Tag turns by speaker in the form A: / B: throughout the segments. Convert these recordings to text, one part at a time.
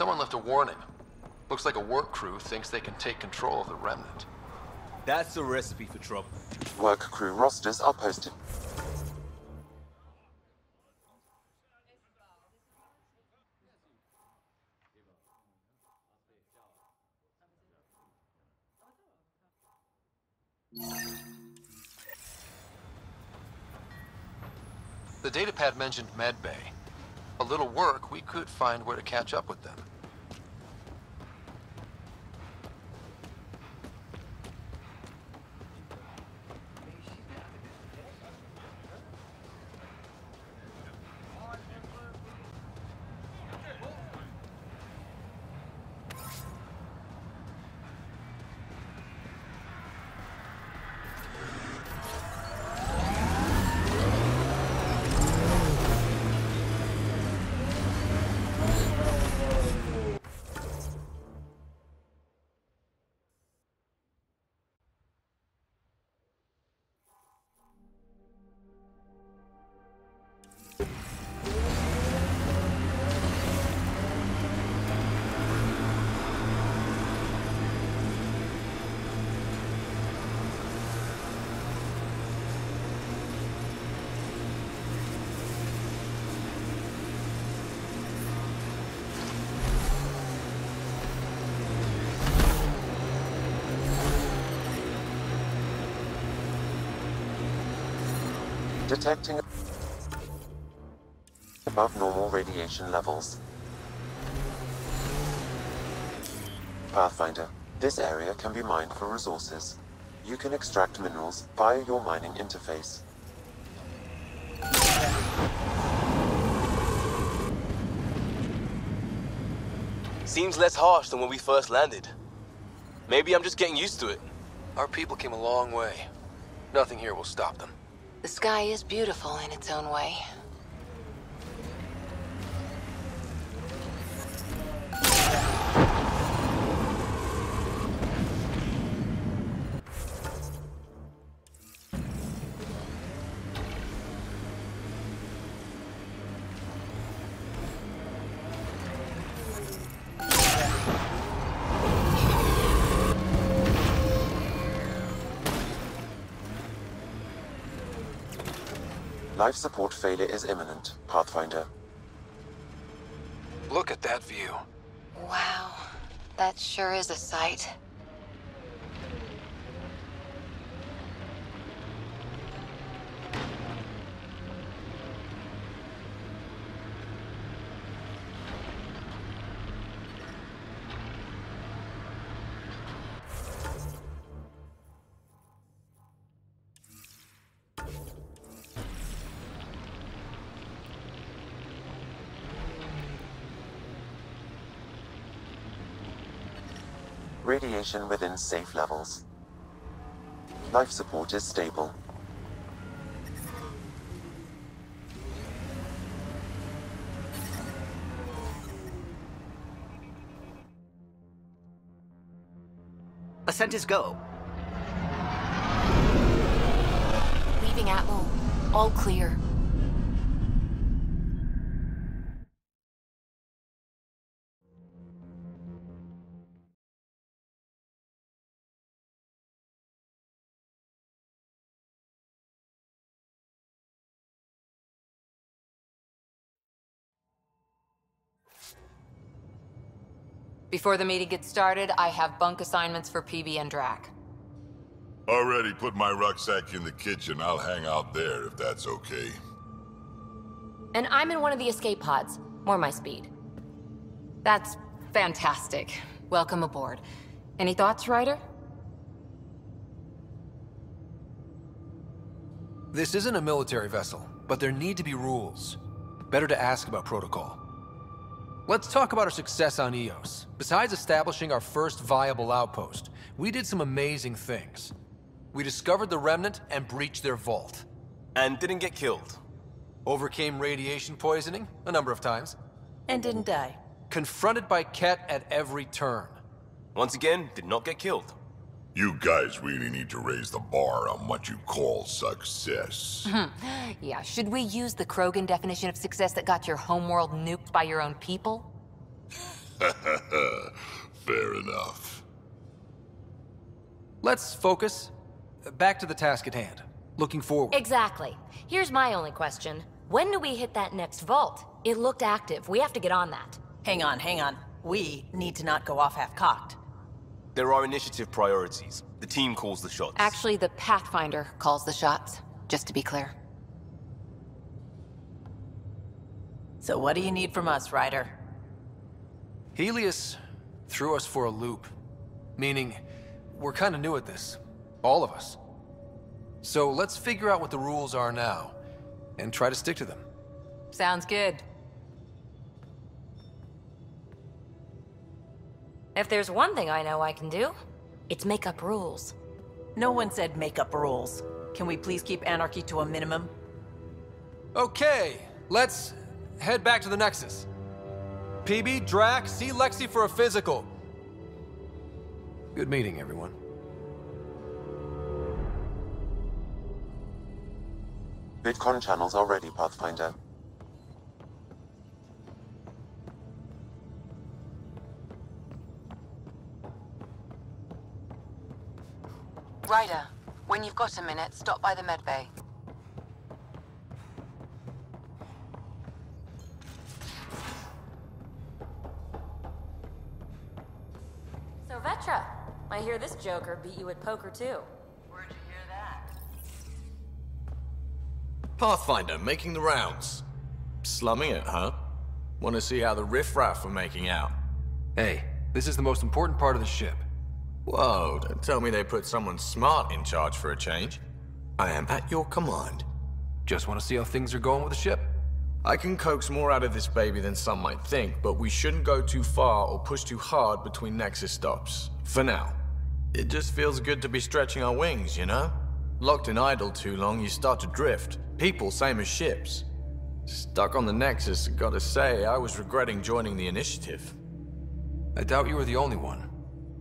A: Someone left a warning. Looks like a work crew thinks they can take control of the remnant.
B: That's a recipe for trouble.
C: Work crew rosters are posted.
A: The datapad mentioned medbay. A little work, we could find where to catch up with them.
C: Detecting above normal radiation levels. Pathfinder, this area can be mined for resources. You can extract minerals via your mining interface.
B: Seems less harsh than when we first landed. Maybe I'm just getting used to it.
A: Our people came a long way. Nothing here will stop them.
D: The sky is beautiful in its own way.
C: Life support failure is imminent, Pathfinder.
A: Look at that view.
D: Wow, that sure is a sight.
C: Radiation within safe levels. Life support is stable.
E: Ascent is go.
D: Leaving Atmo. All clear. Before the meeting gets started, I have bunk assignments for PB and Drac.
F: Already put my rucksack in the kitchen. I'll hang out there if that's okay.
D: And I'm in one of the escape pods. More my speed. That's fantastic. Welcome aboard. Any thoughts, Ryder?
A: This isn't a military vessel, but there need to be rules. Better to ask about protocol. Let's talk about our success on Eos. Besides establishing our first viable outpost, we did some amazing things. We discovered the Remnant and breached their vault.
B: And didn't get killed.
A: Overcame radiation poisoning a number of times.
G: And didn't die.
A: Confronted by Ket at every turn.
B: Once again, did not get killed.
F: You guys really need to raise the bar on what you call success.
D: Yeah, should we use the Krogan definition of success that got your homeworld nuked by your own people?
F: Fair enough.
A: Let's focus. Back to the task at hand. Looking forward.
D: Exactly. Here's my only question. When do we hit that next vault? It looked active. We have to get on that.
G: Hang on. We need to not go off half-cocked.
B: There are initiative priorities. The team calls the shots.
D: Actually, the Pathfinder calls the shots, just to be clear.
G: So what do you need from us, Ryder?
A: Helios threw us for a loop. Meaning, we're kind of new at this. All of us. So let's figure out what the rules are now, and try to stick to them.
D: Sounds good. If there's one thing I know I can do, it's make up rules.
G: No one said make up rules. Can we please keep anarchy to a minimum?
A: Okay, let's head back to the Nexus. PB, Drac, see Lexi for a physical. Good meeting, everyone.
C: VidCon channels are ready, Pathfinder.
H: Ryder, when you've got a minute, stop by the medbay.
D: So Vetra, I hear this joker beat you at poker too.
H: Where'd you hear that?
I: Pathfinder, making the rounds. Slumming it, huh? Want to see how the riffraff are making out?
A: Hey, this is the most important part of the ship.
I: Whoa, don't tell me they put someone smart in charge for a change. I am at your command.
A: Just want to see how things are going with the ship.
I: I can coax more out of this baby than some might think, but we shouldn't go too far or push too hard between Nexus stops. For now. It just feels good to be stretching our wings, you know? Locked in idle too long, you start to drift. People, same as ships. Stuck on the Nexus, gotta say, I was regretting joining the initiative.
A: I doubt you were the only one.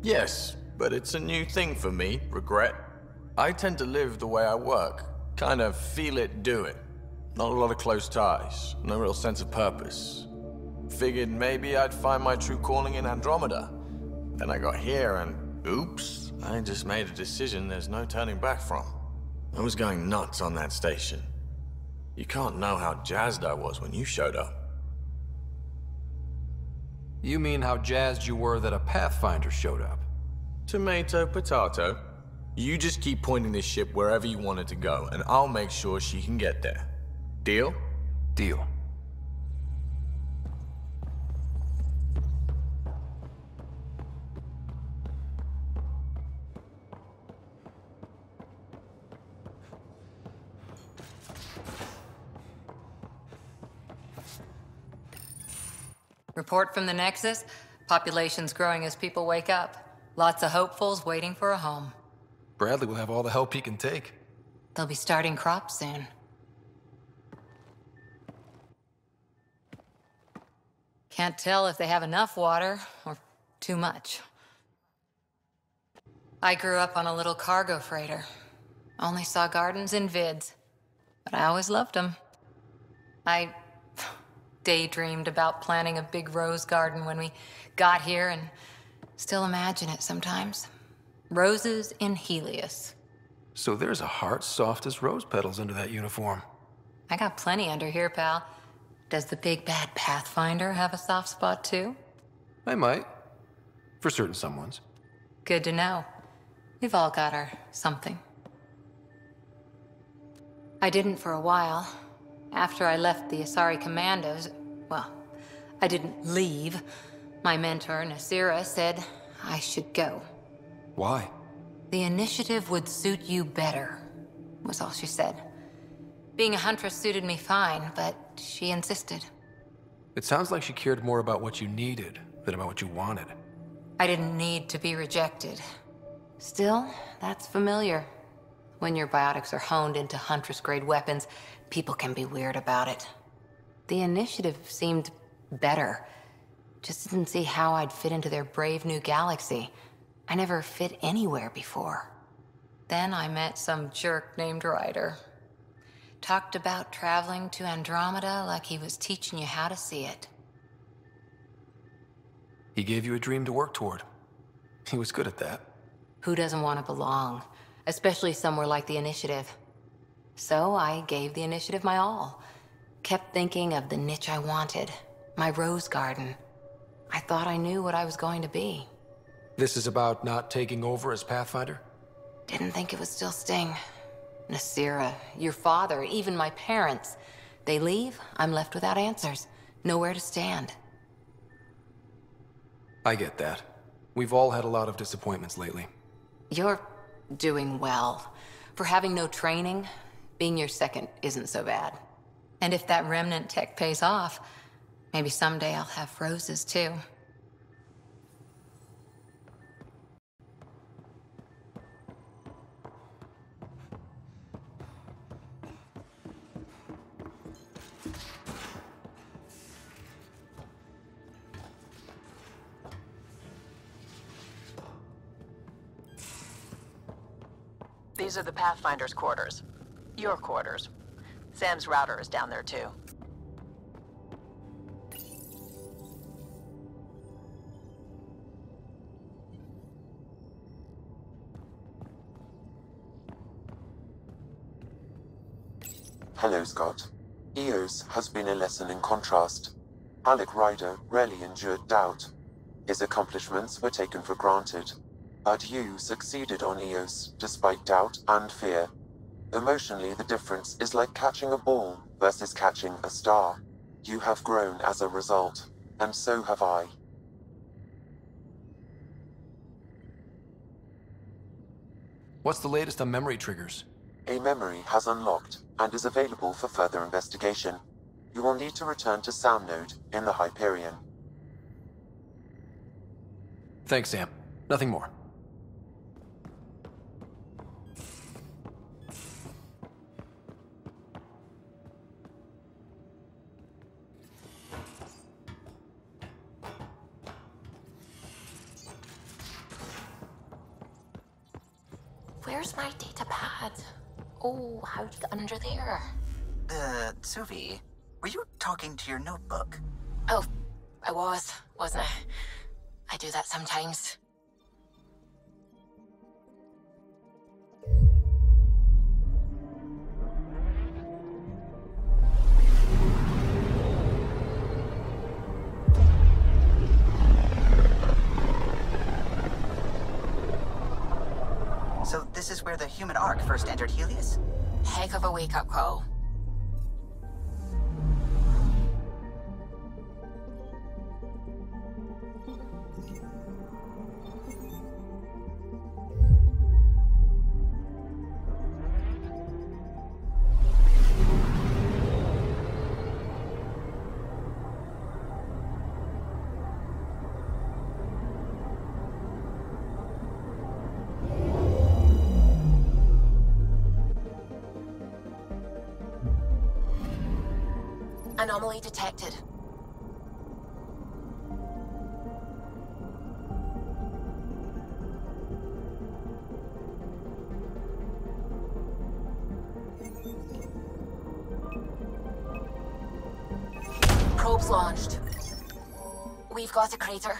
I: Yes, but it's a new thing for me, regret. I tend to live the way I work. Kind of feel it, do it. Not a lot of close ties, no real sense of purpose. Figured maybe I'd find my true calling in Andromeda. Then I got here and, oops, I just made a decision there's no turning back from. I was going nuts on that station. You can't know how jazzed I was when you showed up.
A: You mean how jazzed you were that a Pathfinder showed up?
I: Tomato, potato. You just keep pointing this ship wherever you want it to go, and I'll make sure she can get there. Deal?
A: Deal.
D: Report from the Nexus. Population's growing as people wake up. Lots of hopefuls waiting for a home.
A: Bradley will have all the help he can take.
D: They'll be starting crops soon. Can't tell if they have enough water or too much. I grew up on a little cargo freighter. Only saw gardens in vids, but I always loved them. I daydreamed about planting a big rose garden when we got here and still imagine it sometimes. Roses in Helios.
A: So there's a heart soft as rose petals under that uniform.
D: I got plenty under here, pal. Does the big bad Pathfinder have a soft spot too?
A: I might. For certain someones.
D: Good to know. We've all got our something. I didn't for a while. After I left the Asari Commandos, well, I didn't leave. My mentor, Nasira, said I should go.
A: Why?
D: The initiative would suit you better, was all she said. Being a huntress suited me fine, but she insisted.
A: It sounds like she cared more about what you needed than about what you wanted.
D: I didn't need to be rejected. Still, that's familiar. When your biotics are honed into huntress-grade weapons, people can be weird about it. The initiative seemed better. Just didn't see how I'd fit into their brave new galaxy. I never fit anywhere before. Then I met some jerk named Ryder. Talked about traveling to Andromeda like he was teaching you how to see it.
A: He gave you a dream to work toward. He was good at that.
D: Who doesn't want to belong? Especially somewhere like the Initiative. So I gave the Initiative my all. Kept thinking of the niche I wanted. My rose garden. I thought I knew what I was going to be.
A: This is about not taking over as Pathfinder?
D: Didn't think it would still sting. Nasira, your father, even my parents. They leave, I'm left without answers. Nowhere to stand.
A: I get that. We've all had a lot of disappointments lately.
D: You're doing well. For having no training, being your second isn't so bad. And if that remnant tech pays off, maybe someday I'll have roses too.
G: These are the Pathfinder's quarters. Your quarters. Sam's router is down there too.
C: Hello, Scott. Eos has been a lesson in contrast. Alec Ryder rarely endured doubt. His accomplishments were taken for granted. But you succeeded on Eos, despite doubt and fear. Emotionally, the difference is like catching a ball versus catching a star. You have grown as a result, and so have I.
A: What's the latest on memory triggers?
C: A memory has unlocked, and is available for further investigation. You will need to return to Sound Node in the Hyperion.
A: Thanks, Sam. Nothing more.
D: Where's my data pad? Oh, how'd you get under there?
E: Suvi, were you talking to your notebook?
D: Oh, I wasn't I? I do that sometimes.
E: So this is where the human Ark first entered Helios?
D: Heck of a wake-up call. Anomaly detected. Probes launched. We've got a crater.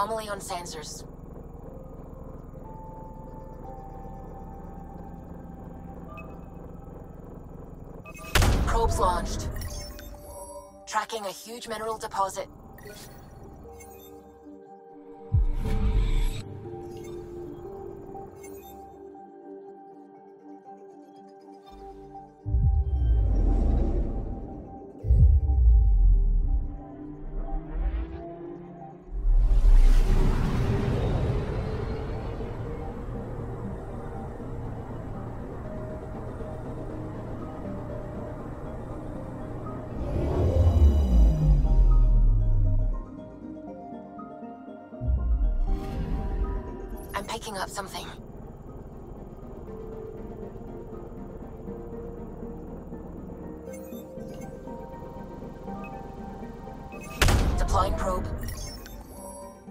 J: Anomaly on sensors. Probes launched. Tracking a huge mineral deposit. I'm picking up something. Deploying probe.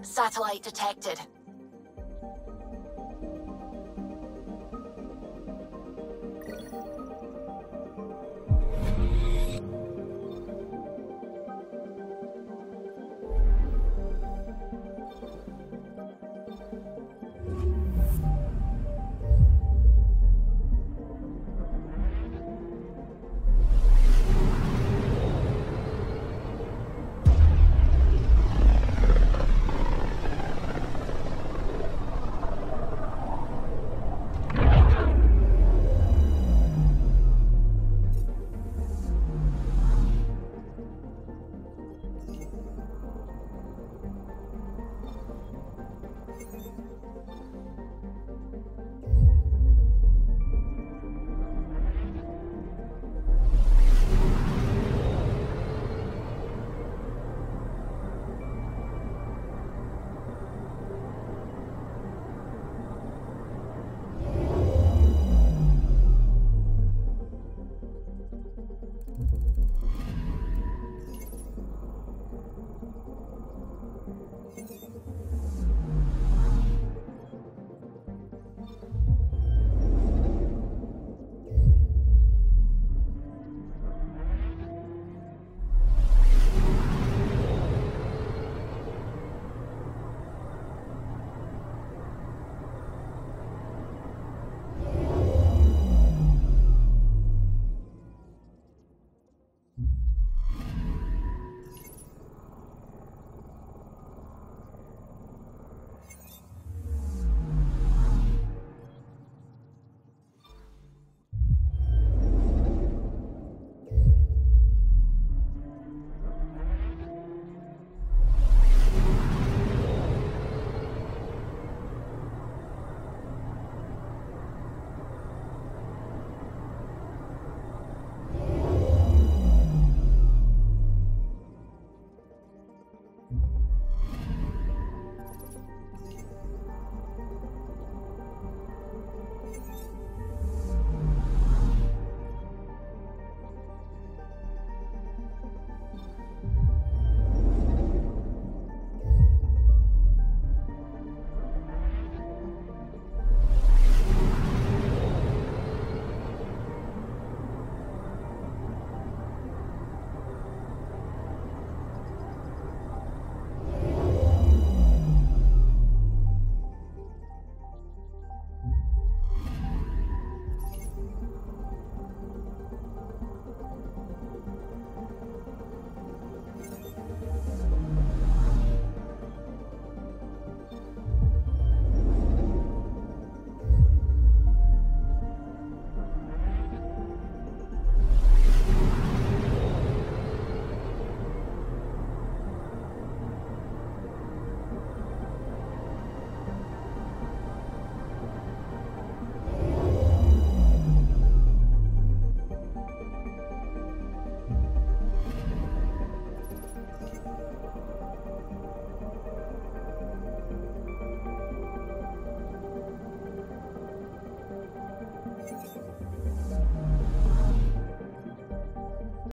J: Satellite detected.